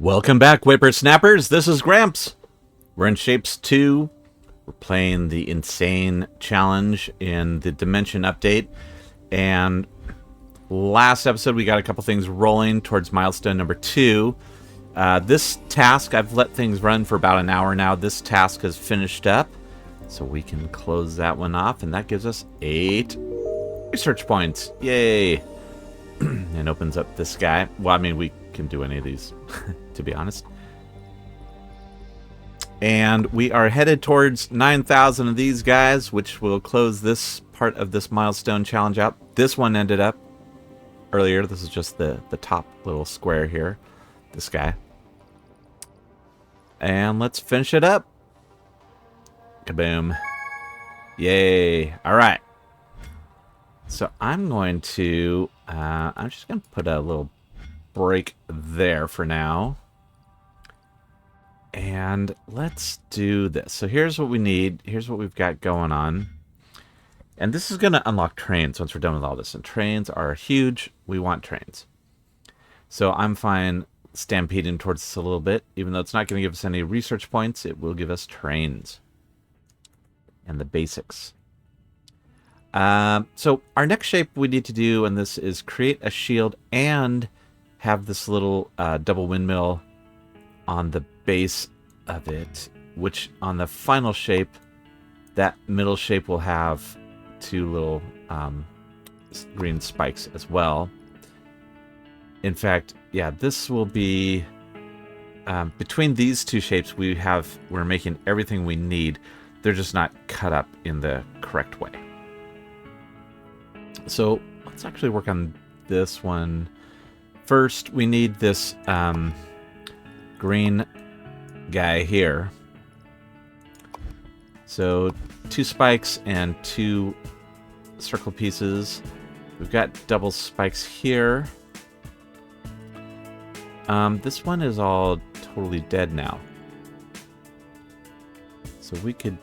Welcome back, whippersnappers. This is Gramps. We're in Shapes 2. We're playing the Insane Challenge in the Dimension Update. And last episode, we got a couple things rolling towards milestone number 2. This task, I've let things run for about an hour now. This task has finished up, so we can close that one off. And that gives us 8 research points. Yay! And opens up this guy. Well, I mean, we can do any of these, to be honest. And we are headed towards 9,000 of these guys, which will close this part of this milestone challenge out. This one ended up earlier. This is just the top little square here. This guy. And let's finish it up. Kaboom. Yay. All right. So I'm going to, I'm just going to put a little break there for now. And let's do this. So here's what we need. Here's what we've got going on. And this is going to unlock trains once we're done with all this. And trains are huge. We want trains. So I'm fine stampeding towards this a little bit. Even though it's not going to give us any research points, it will give us trains. And the basics. So our next shape we need to do, and this is create a shield and have this little double windmill on the base of it, which on the final shape, that middle shape will have 2 little green spikes as well. In fact, yeah, this will be between these 2 shapes we're making everything we need. They're just not cut up in the correct way. So let's actually work on this one. First, we need this green guy here. So 2 spikes and 2 circle pieces. We've got double spikes here. This one is all totally dead now. So we could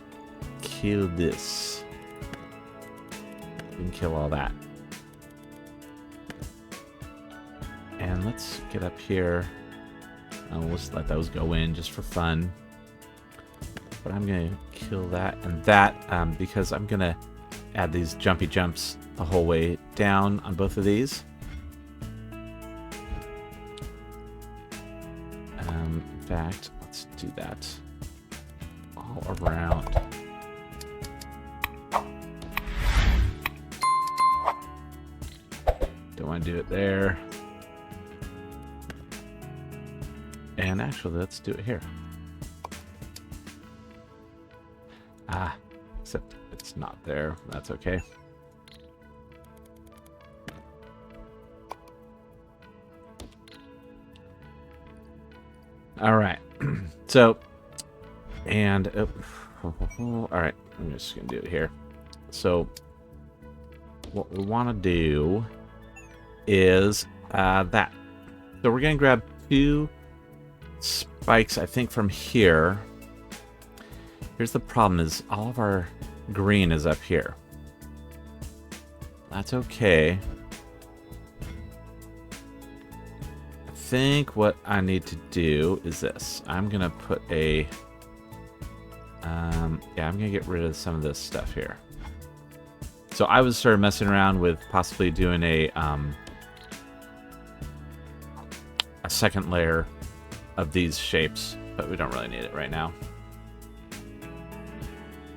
kill this. We can kill all that. And let's get up here. We'll just let those go in just for fun. But I'm going to kill that and that because I'm going to add these jumpy jumps the whole way down on both of these. In fact, let's do that all around. Don't want to do it there. And actually, let's do it here. Except it's not there. That's okay. All right. So, and all right, I'm just gonna do it here. So, what we want to do is that. So we're gonna grab 2 spikes, I think, from here. Here's the problem: is all of our green is up here. That's okay. I think what I need to do is this. I'm gonna put a I'm gonna get rid of some of this stuff here. So I was sort of messing around with possibly doing a second layer of these shapes, but we don't really need it right now.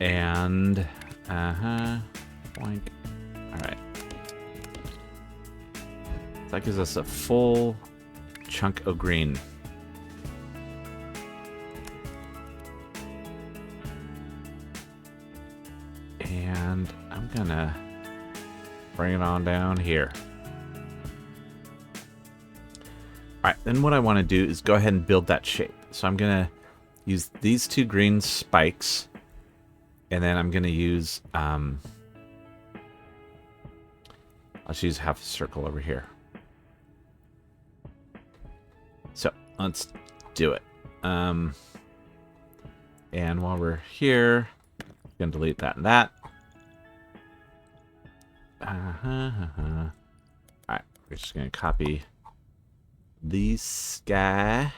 And boink. All right. That gives us a full chunk of green. And I'm gonna bring it on down here. Alright, then what I want to do is go ahead and build that shape. So I'm going to use these 2 green spikes, and then I'm going to use, I'll just use half a circle over here. So, let's do it. And while we're here, I'm going to delete that and that. Alright, we're just going to copy this guy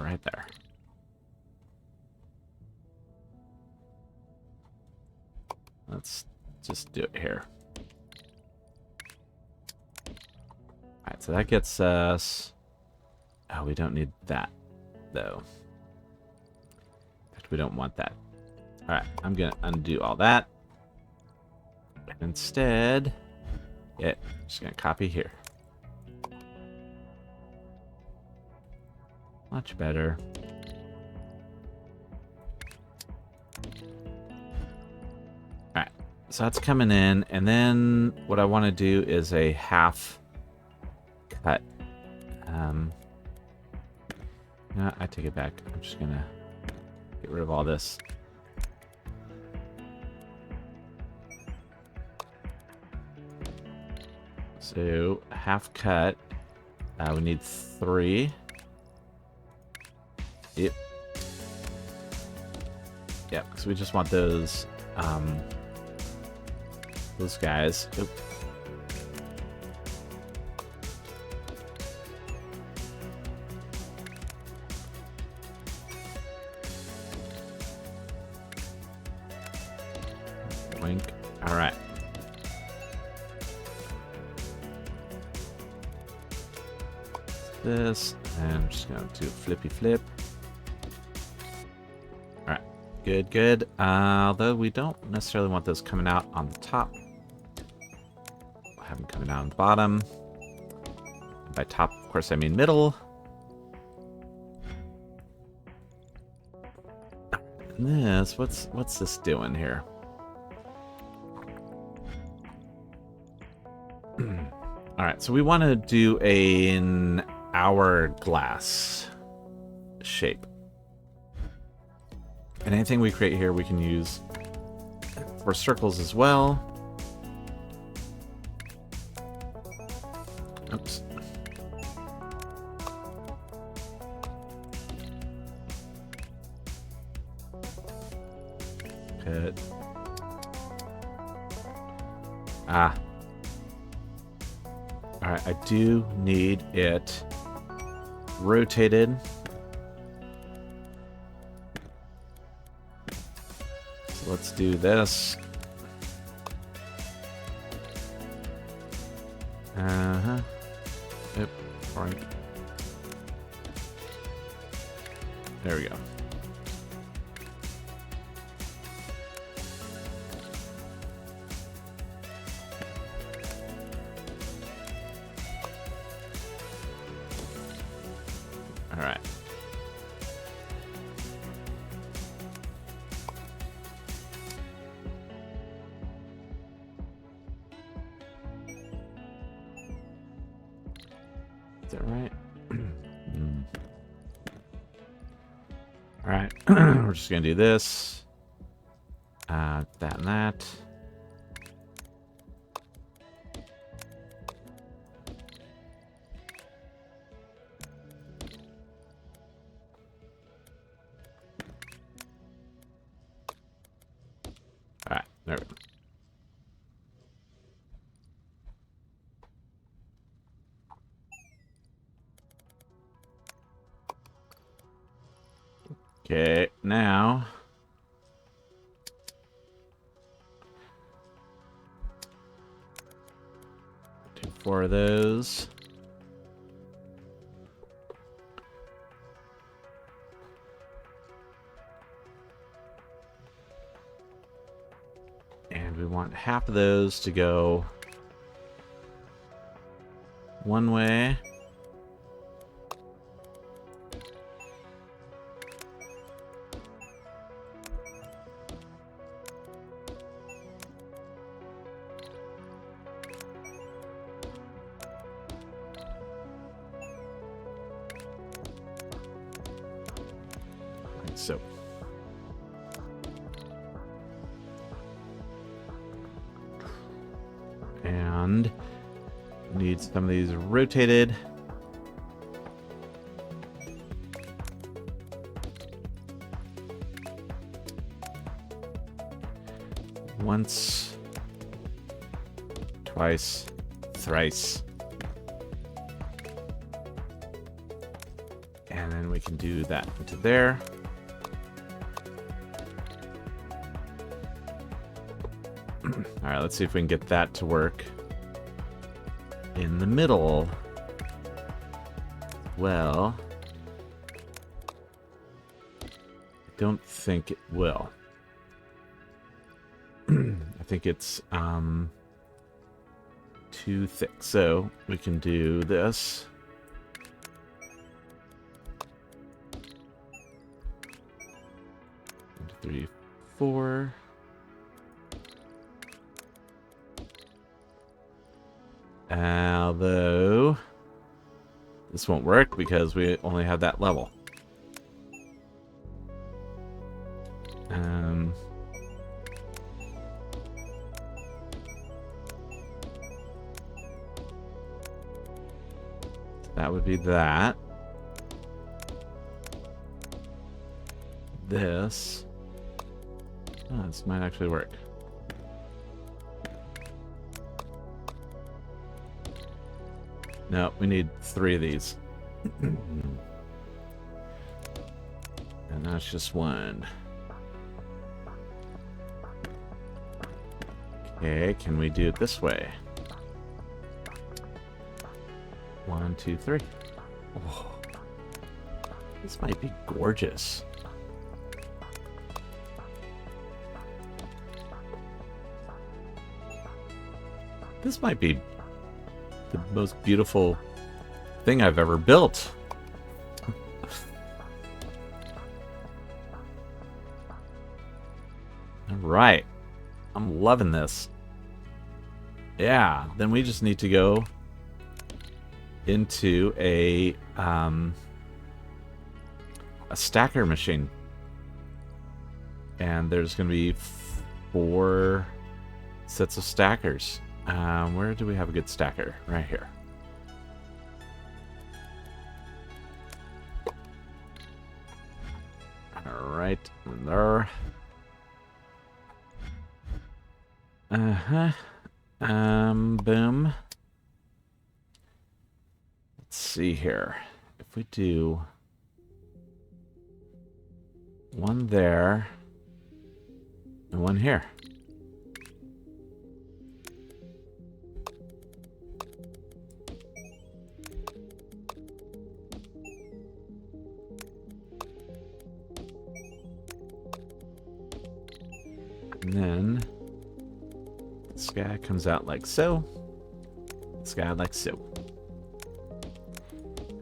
Right there. Let's just do it here. Alright, so that gets us... Oh, we don't need that, though. In fact, we don't want that. Alright, I'm going to undo all that. And instead, I'm just going to copy here. Much better. Alright, so that's coming in, and then what I want to do is a half cut. No, I take it back. I'm just gonna get rid of all this. So, half cut. We need 3. Yep. Yep, because we just want those guys. Oop. Wink. All right. This, and I'm just going to do a flippy flip. All right. Good, good. Although we don't necessarily want those coming out on the top. We'll have them coming out on the bottom. And by top, of course, I mean middle. And this, what's this doing here? All right, so we want to do an hourglass shape. And anything we create here we can use for circles as well. Oops. Cut. Ah. Alright, I do need it rotated. So let's do this. Uh-huh. Yep, right. There we go. All right. Is that right? All right. We're just going to do this. That and that. All right. There we go. Okay, now do 4 of those. And we want half of those to go one way. Like so. And need some of these rotated. Once, twice, thrice. And then we can do that into there. Alright, let's see if we can get that to work in the middle. Well, I don't think it will. I think it's too thick. So we can do this. 1, 2, 3, 4. Although this won't work because we only have that level. That would be that. This. Oh, this might actually work. No, we need 3 of these. And that's just 1. Okay, can we do it this way? 1, 2, 3. Oh, this might be gorgeous. This might be the most beautiful thing I've ever built. All right. I'm loving this. Yeah, then we just need to go into a stacker machine. And there's going to be 4 sets of stackers. Where do we have a good stacker? Right here. Alright, there. Boom. Let's see here. If we do 1 there and 1 here. And then this guy comes out like so. This guy like so.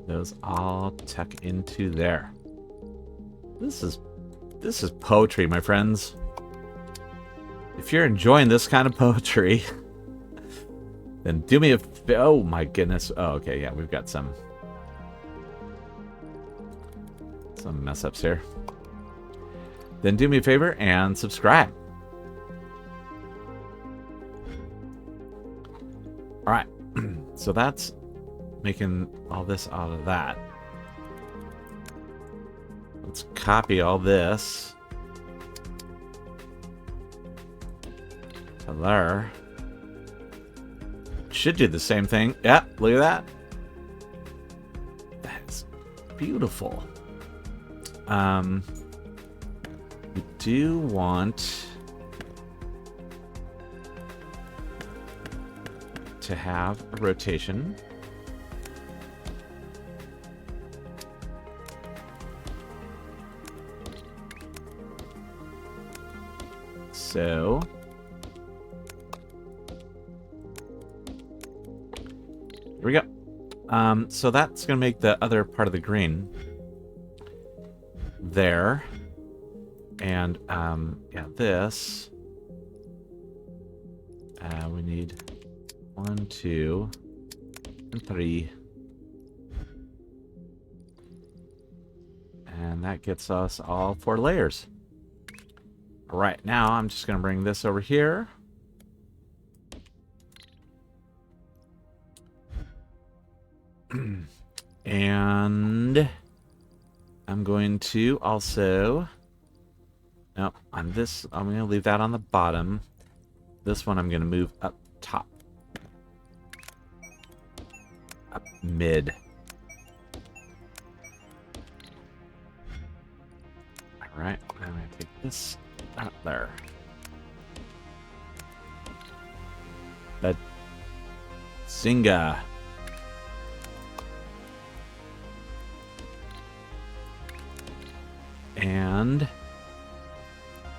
Those all tuck into there. This is poetry, my friends. If you're enjoying this kind of poetry, then do me a oh my goodness. Oh, okay, yeah, we've got some mess ups here. Then do me a favor and subscribe. All right, so that's making all this out of that. Let's copy all this to there. Should do the same thing. Yep, look at that. That's beautiful. We do want to have a rotation. So here we go. So that's gonna make the other part of the green there. And yeah, this we need 1, 2, and 3. And that gets us all 4 layers. All right, now I'm just going to bring this over here. And I'm going to also... Nope, on this, I'm going to leave that on the bottom. This one I'm going to move up top. Up mid. Alright, I'm going to take this out there. That Zinga. And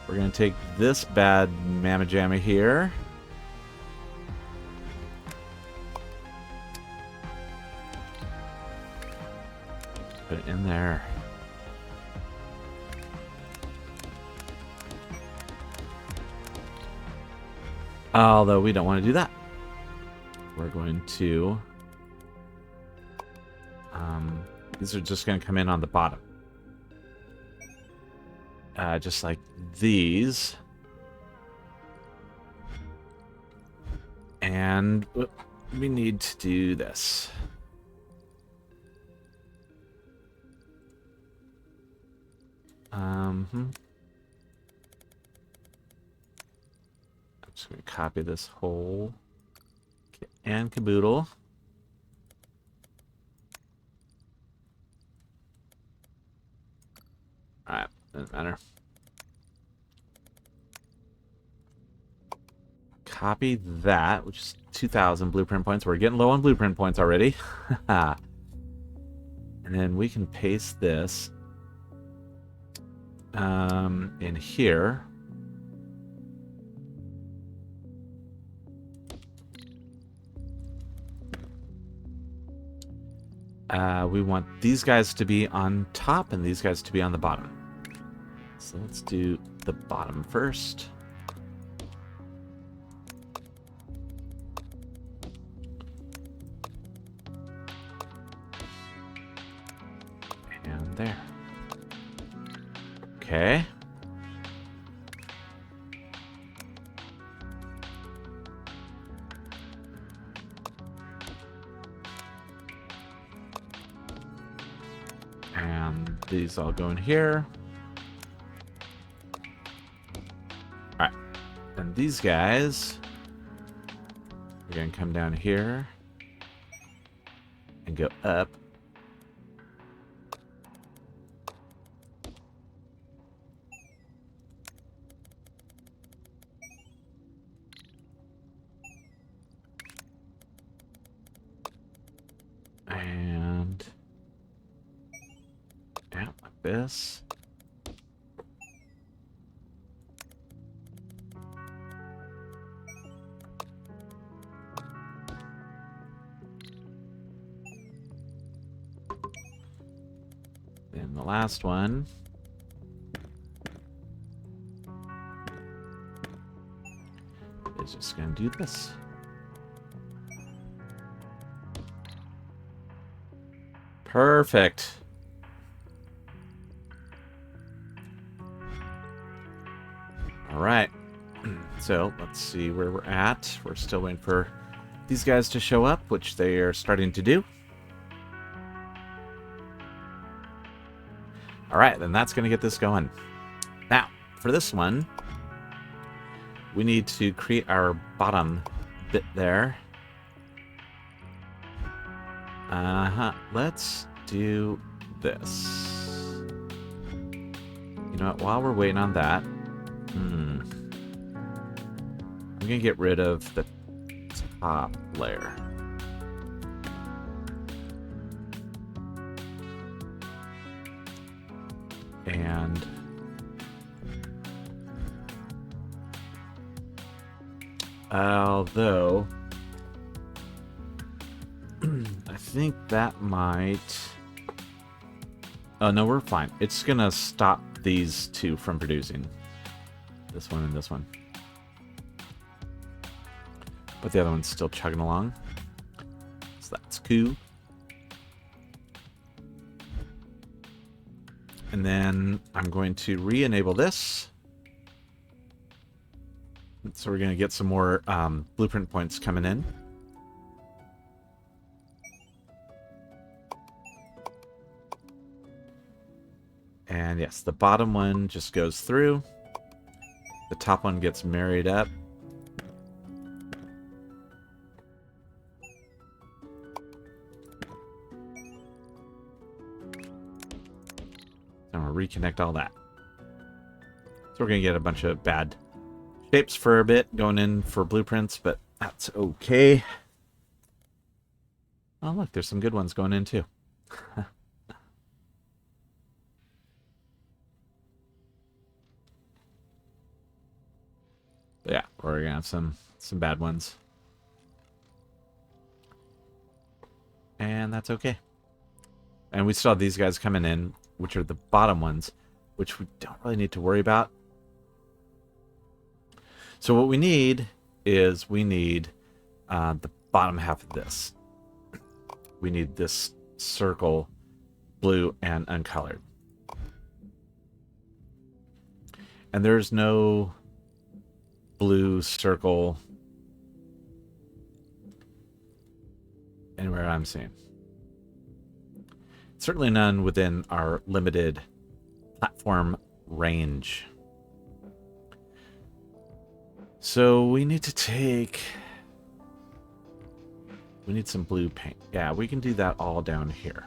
we're going to take this bad mamma jamma here. Put it in there. Although we don't want to do that. We're going to... these are just going to come in on the bottom. Just like these. And we need to do this. I'm just going to copy this whole kit and caboodle. Alright, doesn't matter. Copy that, which is 2,000 blueprint points. We're getting low on blueprint points already. And then we can paste this in here. We want these guys to be on top and these guys to be on the bottom. So let's do the bottom first. And there. Okay. And these all go in here. Alright. And these guys are going to come down here and go up. And down like this. Then the last one is just going to do this. Perfect. All right. So let's see where we're at. We're still waiting for these guys to show up, which they are starting to do. All right, then that's going to get this going. Now, for this one, we need to create our bottom bit there. Let's do this. You know what? While we're waiting on that, I'm going to get rid of the top layer. And although I think that might... Oh, no, we're fine. It's going to stop these two from producing. This one and this one. But the other one's still chugging along. So that's cool. And then I'm going to re-enable this. So we're going to get some more blueprint points coming in. And yes, the bottom one just goes through. The top one gets married up. I'm going to reconnect all that. So we're going to get a bunch of bad shapes for a bit, going in for blueprints, but that's okay. Oh, look, there's some good ones going in, too. Yeah, we're going to have some bad ones. And that's okay. And we still have these guys coming in, which are the bottom ones, which we don't really need to worry about. So what we need is the bottom half of this. We need this circle, blue and uncolored. And there's no blue circle anywhere I'm seeing. Certainly none within our limited platform range. So we need to take... We need some blue paint. Yeah, we can do that all down here.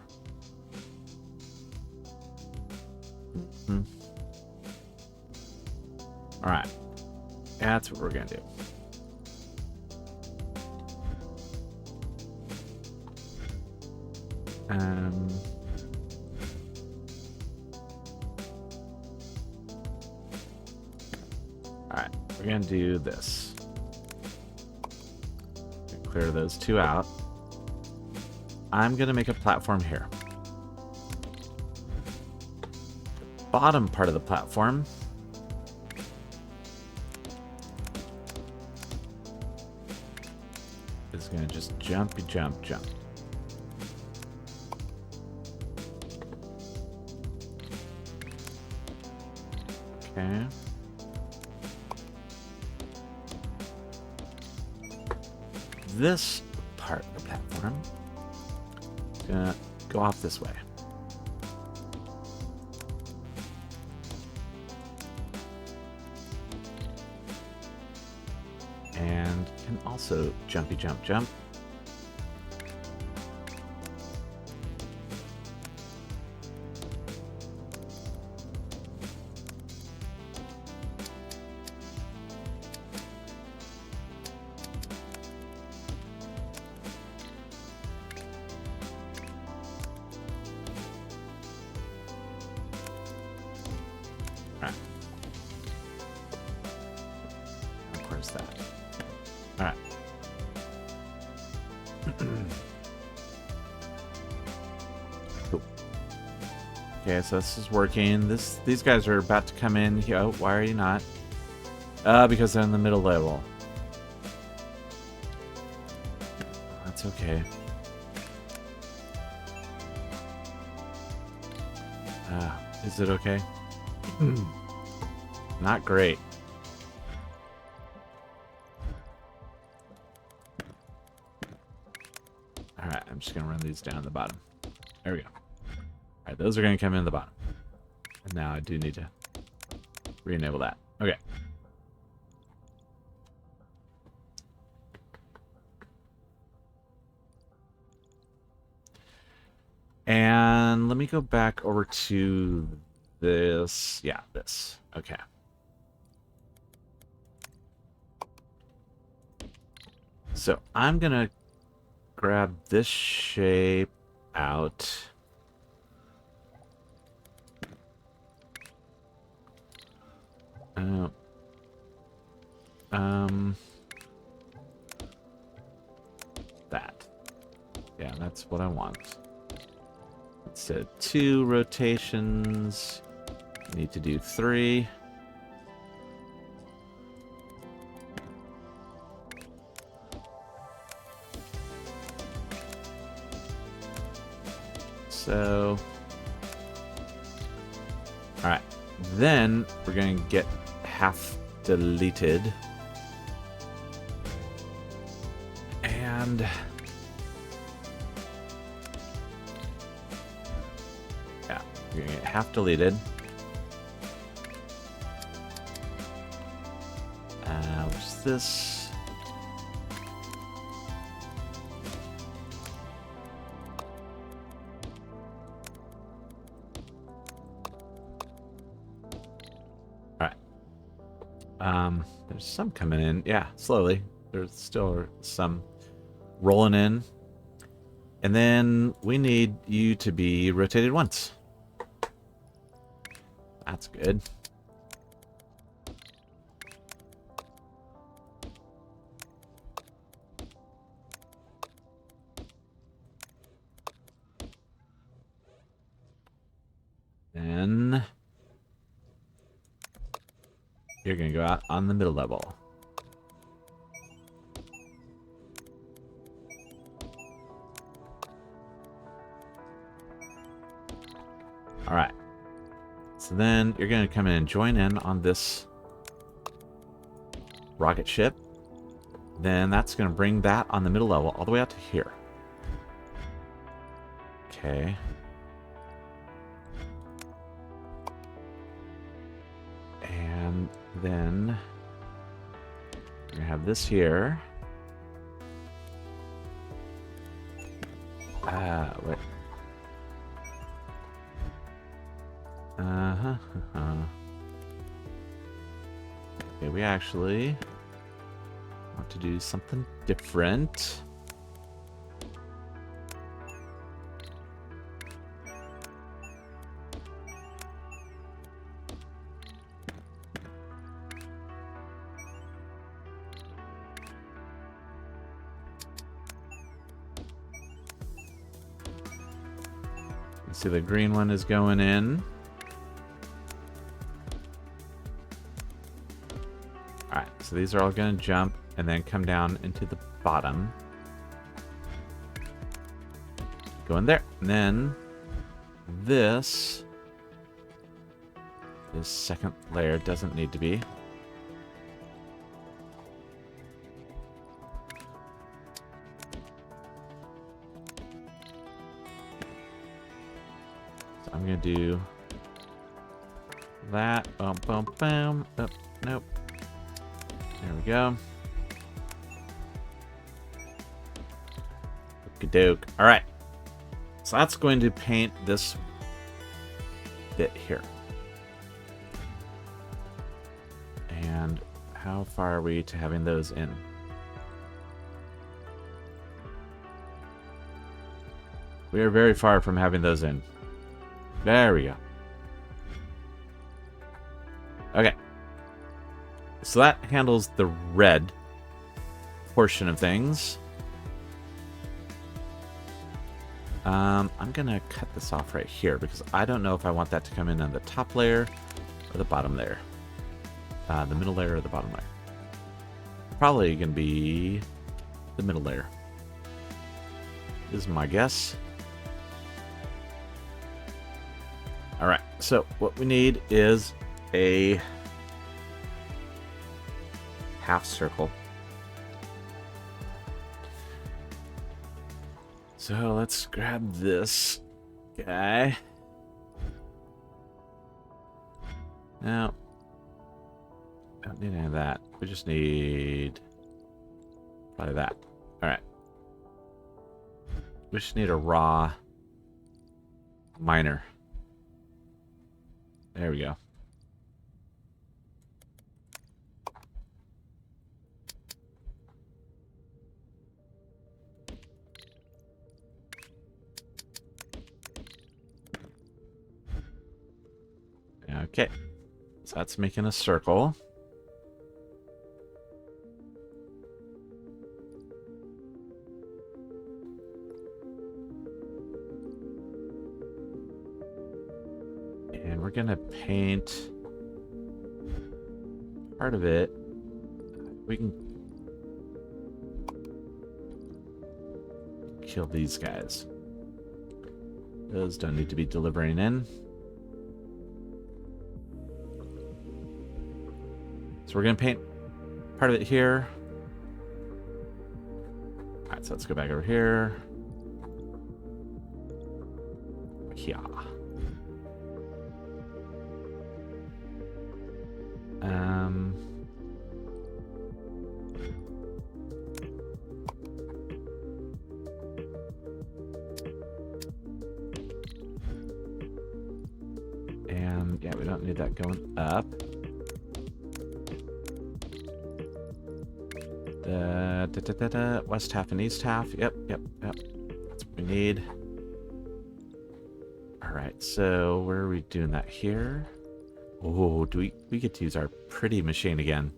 Mm-hmm. Alright. That's what we're going to do. Alright, we're going to do this. Clear those two out. I'm going to make a platform here. The bottom part of the platform is going to just jump. Okay. This part of the platform is going to go off this way. And can also jumpy jump. Okay, so this is working. These guys are about to come in. Oh, why are you not? Because they're in the middle level. That's okay. Is it okay? Not great. Alright, I'm just going to run these down the bottom. There we go. Alright, those are going to come in the bottom. And now I do need to re-enable that. Okay. And let me go back over to this. Yeah, this. Okay. So I'm going to grab this shape out. That. Yeah, that's what I want. Instead of 2 rotations, you need to do 3. So, all right, then we're going to get half deleted. And yeah, you're gonna get half deleted. What's this? All right, There's some coming in. Yeah, slowly. There's still some rolling in. And then we need you to be rotated once. That's good. Then you're going to go out on the middle level. All right. So then you're going to come in and join in on this rocket ship. Then that's going to bring that on the middle level all the way out to here. Okay. And then we're going to have this here. Wait. Okay, we actually want to do something different. You see the green one is going in. Alright, so these are all going to jump and then come down into the bottom. Go in there. And then this second layer doesn't need to be. So I'm going to do that. Boom, boom, boom. Oh, nope. There we go. Okey-doke. All right. So that's going to paint this bit here. And how far are we to having those in? We are very far from having those in. There we go. Okay. So that handles the red portion of things. I'm going to cut this off right here because I don't know if I want that to come in on the top layer or the bottom layer. The middle layer or the bottom layer. Probably going to be the middle layer. This is my guess. Alright, so what we need is a half circle. So let's grab this guy. Now, don't need any of that. We just need probably that. Alright. We just need a raw miner. There we go. Okay, so that's making a circle. And we're gonna paint part of it. We can kill these guys. Those don't need to be delivering in. So we're going to paint part of it here. Alright, so let's go back over here. Yeah. And yeah, we don't need that going up. West half and east half. Yep. That's what we need. All right, so where are we doing that here? Oh, do we get to use our pretty machine again?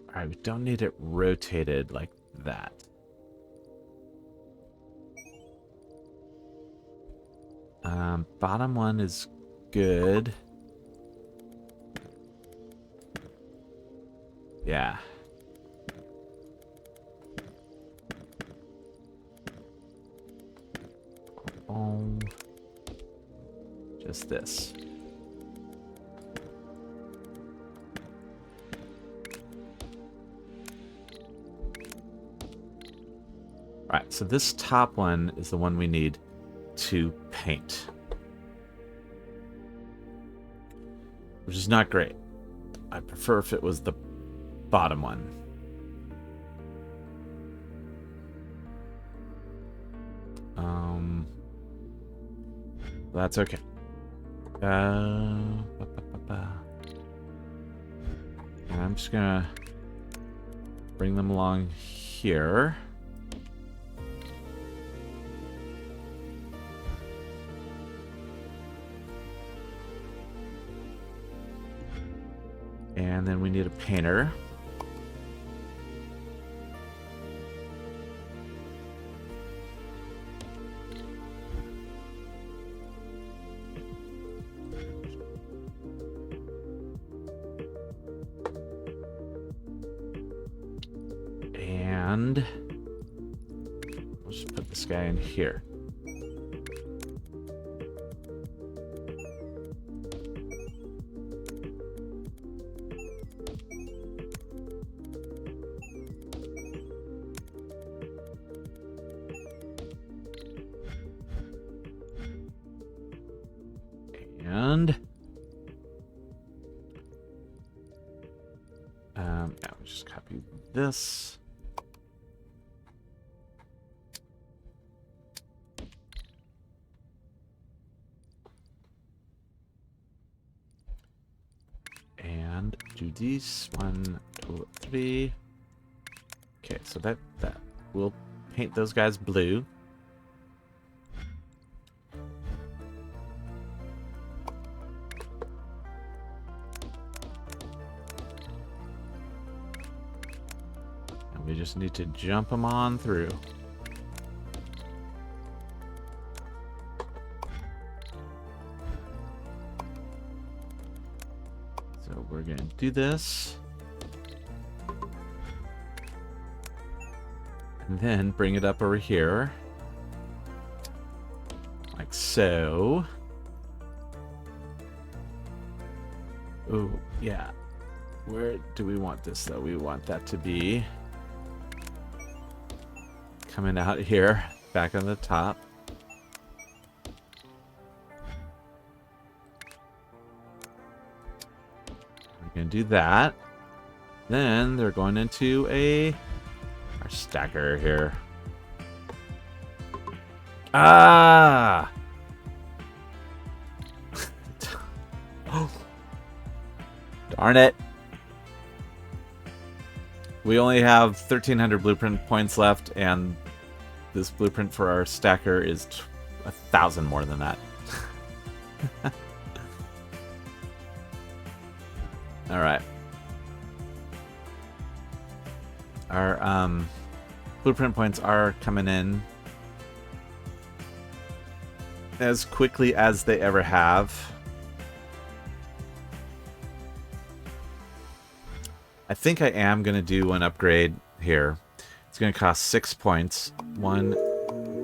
All right, we don't need it rotated like that. Bottom one is good. Yeah. Just this. Alright, so this top one is the one we need to paint. Which is not great. I'd prefer if it was the bottom one. That's okay. And I'm just gonna bring them along here. And then we need a painter. And we'll just put this guy in here. And yeah, we'll just copy this. And do these 1, 2, 3. Okay, so that we'll paint those guys blue. And we just need to jump them on through. So we're going to do this. And then bring it up over here. Like so. Oh, yeah. Where do we want this, though? We want that to be coming out here, back on the top. We're going to do that. Then they're going into our stacker here. Ah! Darn it. We only have 1,300 blueprint points left, and this blueprint for our stacker is 1,000 more than that. All right. Our blueprint points are coming in as quickly as they ever have. I think I am going to do an upgrade here. It's going to cost 6 points. 1,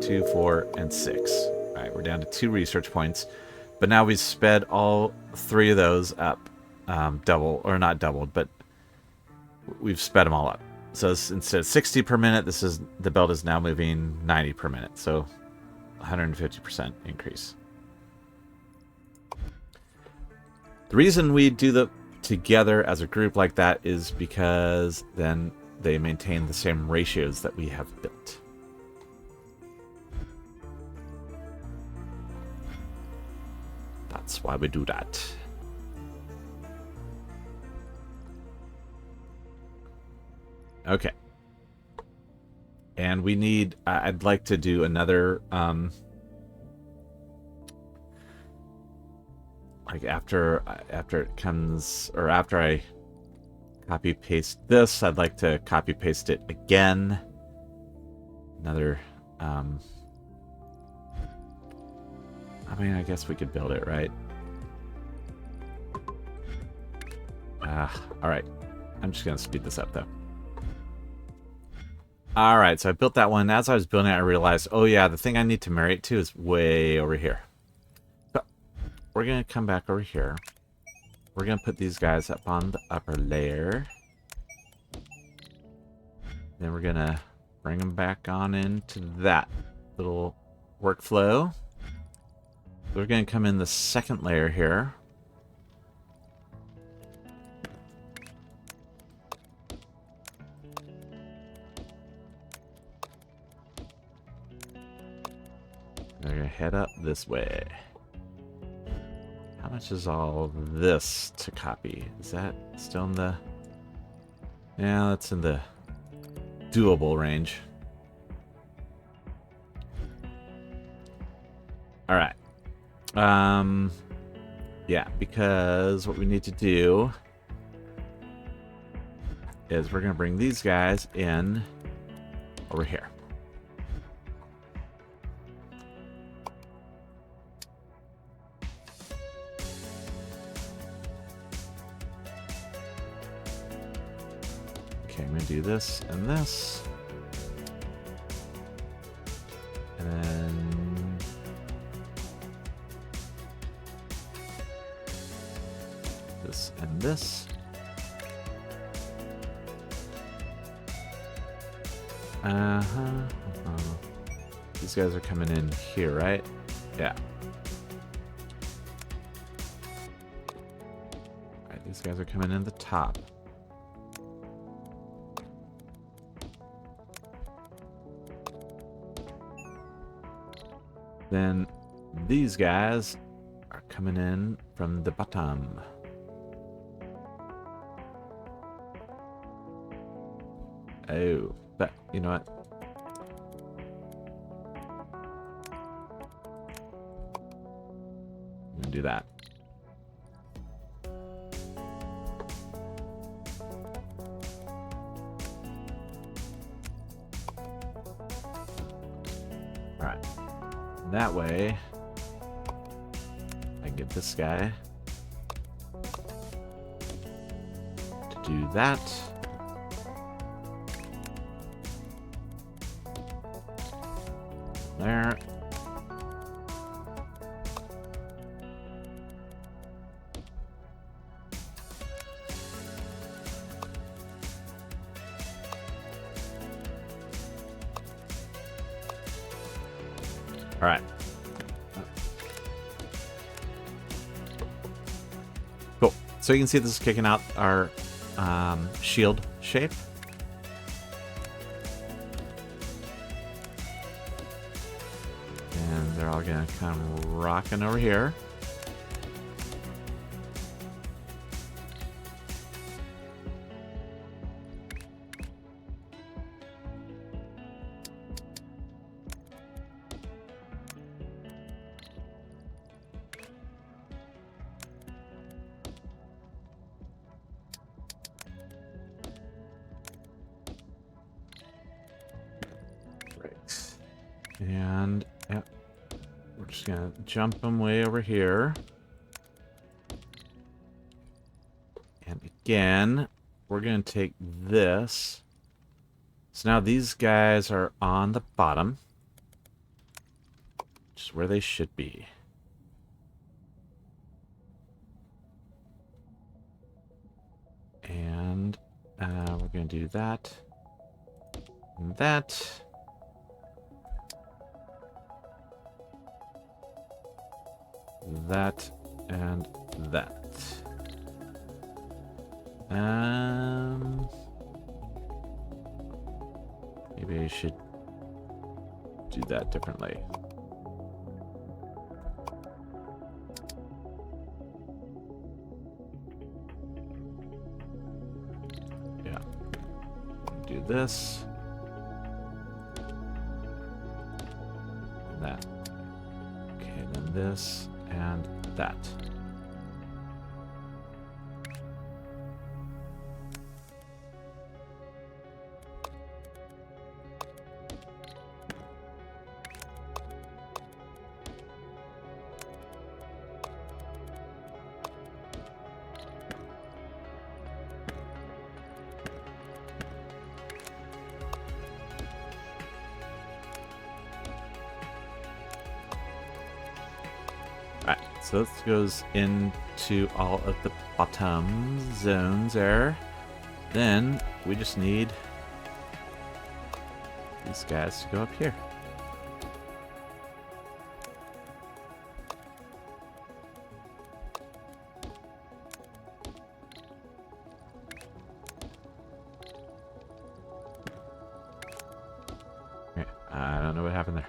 2, 4, and 6. All right, we're down to 2 research points. But now we've sped all 3 of those up. Double, or not doubled, but we've sped them all up. So instead of 60 per minute, the belt is now moving 90 per minute. So 150% increase. The reason we do the together as a group like that is because then they maintain the same ratios that we have built. That's why we do that. Okay. And we need, I'd like to do another, like after it comes, or after I copy paste this, I'd like to copy paste it again. Another, I mean, I guess we could build it, right? All right. I'm just going to speed this up, though. All right, so I built that one. As I was building it, I realized, oh, yeah, the thing I need to marry it to is way over here. So we're going to come back over here. We're going to put these guys up on the upper layer. Then we're going to bring them back on into that little workflow. We're going to come in the second layer here. We're going to head up this way. How much is all this to copy? Is that still in the... Yeah, that's in the doable range. All right. Yeah, because what we need to do is we're going to bring these guys in over here. Okay, I'm going to do this and this. And then this and this. These guys are coming in here, right? Yeah. Alright, these guys are coming in the top. Then these guys are coming in from the bottom. Oh, but you know what? I'm gonna do that. All right. That way, I can get this guy to do that. There. All right. Cool. So you can see this is kicking out our shield shape. And they're all going to come rocking over here. And yep, we're just gonna jump them way over here. And again, we're gonna take this. So now these guys are on the bottom, which is where they should be. And we're gonna do that and that. That and that. Maybe I should do that differently. do this. And that. Okay, then this and that. So this goes into all of the bottom zones there. Then we just need these guys to go up here. Okay, I don't know what happened there.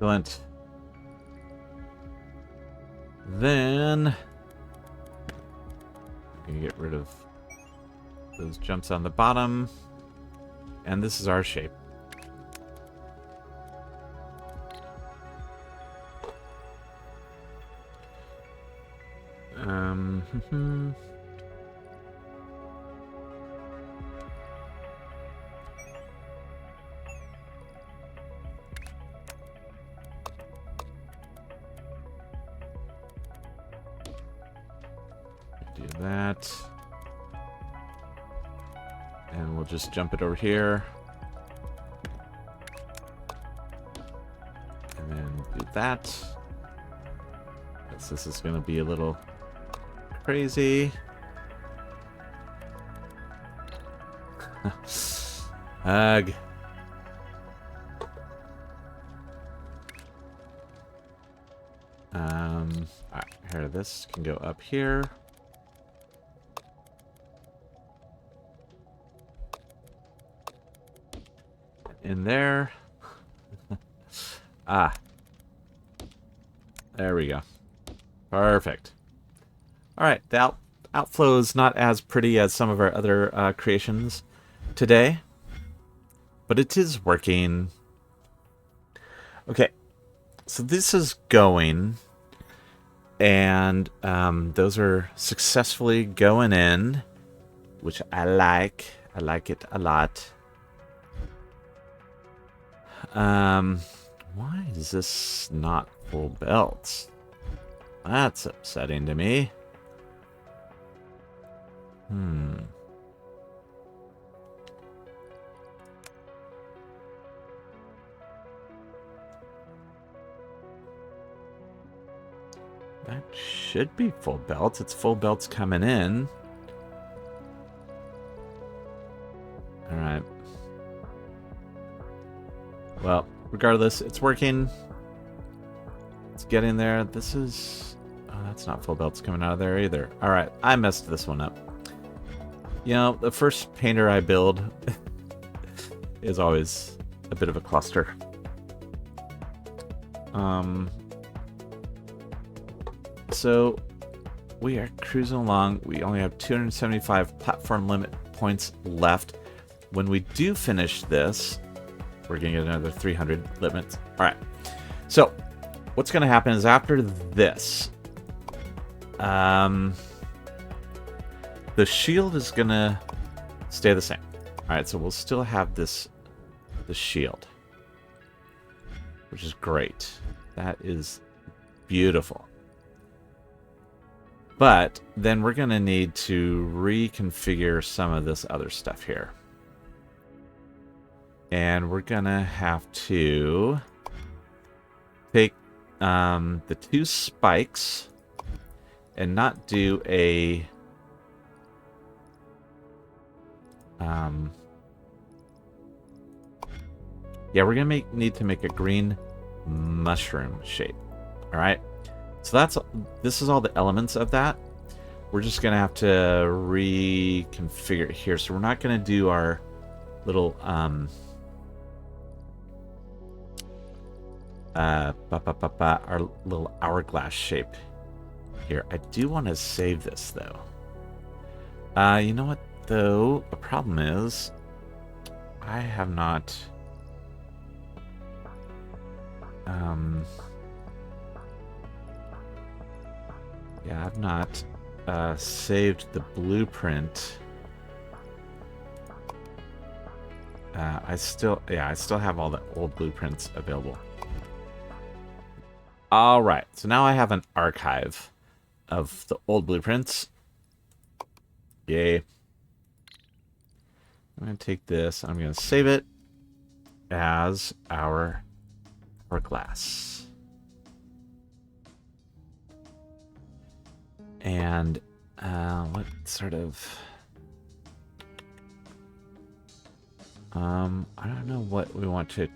Excellent. Then I'm gonna get rid of those jumps on the bottom, and this is our shape. Do that. And we'll just jump it over here. And then do that. Guess this is going to be a little crazy. Ugh. Alright, here, this can go up here. In there. Ah. There we go. Perfect. Alright, the outflow is not as pretty as some of our other creations today, but it is working. Okay, so this is going, and those are successfully going in, which I like. I like it a lot. Why is this not full belt? That's upsetting to me. That should be full belt. It's full belts coming in. Alright. Well, regardless, it's working. It's getting there. This is... Oh, that's not full belts coming out of there either. Alright, I messed this one up. You know, the first painter I build is always a bit of a cluster. So, we are cruising along. We only have 275 platform limit points left. When we do finish this, we're going to get another 300 limits. All right. So, what's going to happen is after this, the shield is going to stay the same. All right. So, we'll still have the shield, which is great. That is beautiful. But then we're going to need to reconfigure some of this other stuff here. And we're going to have to take the two spikes and not do a... yeah, we're going to need to make a green mushroom shape. All right. So this is all the elements of that. We're just going to have to reconfigure it here. So we're not going to do our little our little hourglass shape here. I do want to save this though. You know what though? The problem is I have not yeah, I've not saved the blueprint. I still have all the old blueprints available. All right, so now I have an archive of the old blueprints. Yay. I'm going to take this, I'm going to save it as our glass. And what sort of... I don't know what we want to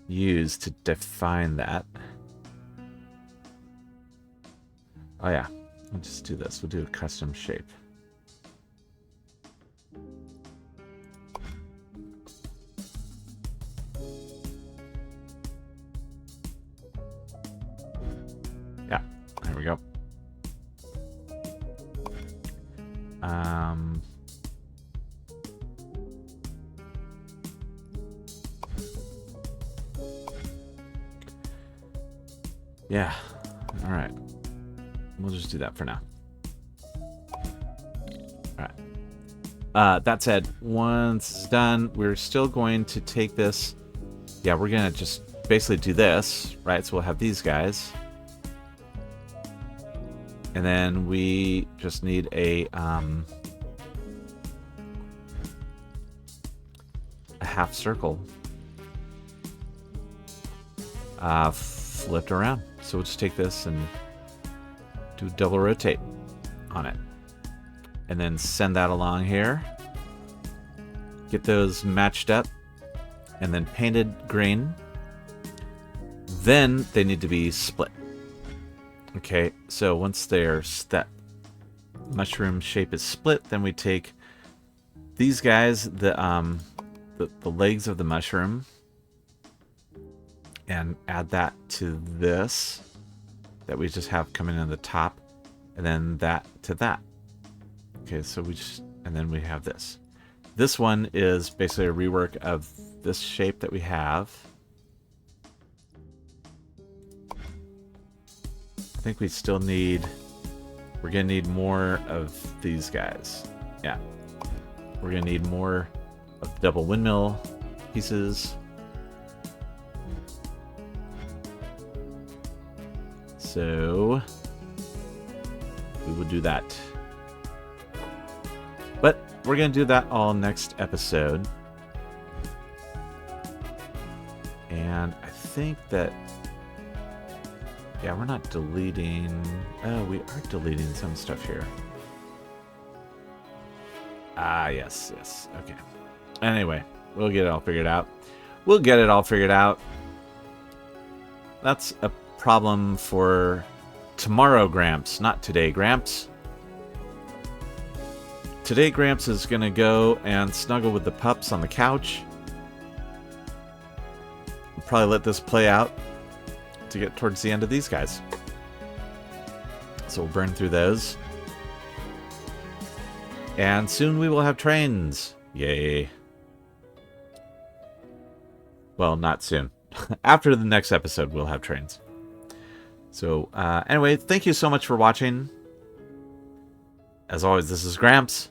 use to define that. Oh yeah, we'll just do this. We'll do a custom shape. Yeah, there we go. Yeah, all right. We'll just do that for now. All right. That said, once it's done, we're still going to take this. Yeah, we're going to just basically do this, right? So we'll have these guys. And then we just need a half circle flipped around. So we'll just take this and do a double rotate on it. And then send that along here. Get those matched up. And then painted green. Then they need to be split. Okay, so once that mushroom shape is split, then we take these guys, the legs of the mushroom, and add that to this that we just have coming in the top, and then that to that. Okay, so and then we have this. This one is basically a rework of this shape that we have. I think we still need... We're going to need more of these guys. Yeah. We're going to need more of the double windmill pieces. So we will do that. But we're going to do that all next episode. And I think that... Yeah, we're not deleting... Oh, we are deleting some stuff here. Ah, yes. Okay. Anyway, we'll get it all figured out. That's a problem for tomorrow, Gramps. Not today, Gramps. Today, Gramps is going to go and snuggle with the pups on the couch. We'll probably let this play out to get towards the end of these guys. So we'll burn through those. And soon we will have trains. Yay. Well, not soon. After the next episode, we'll have trains. So, anyway, thank you so much for watching. As always, this is Gramps,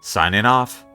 signing off.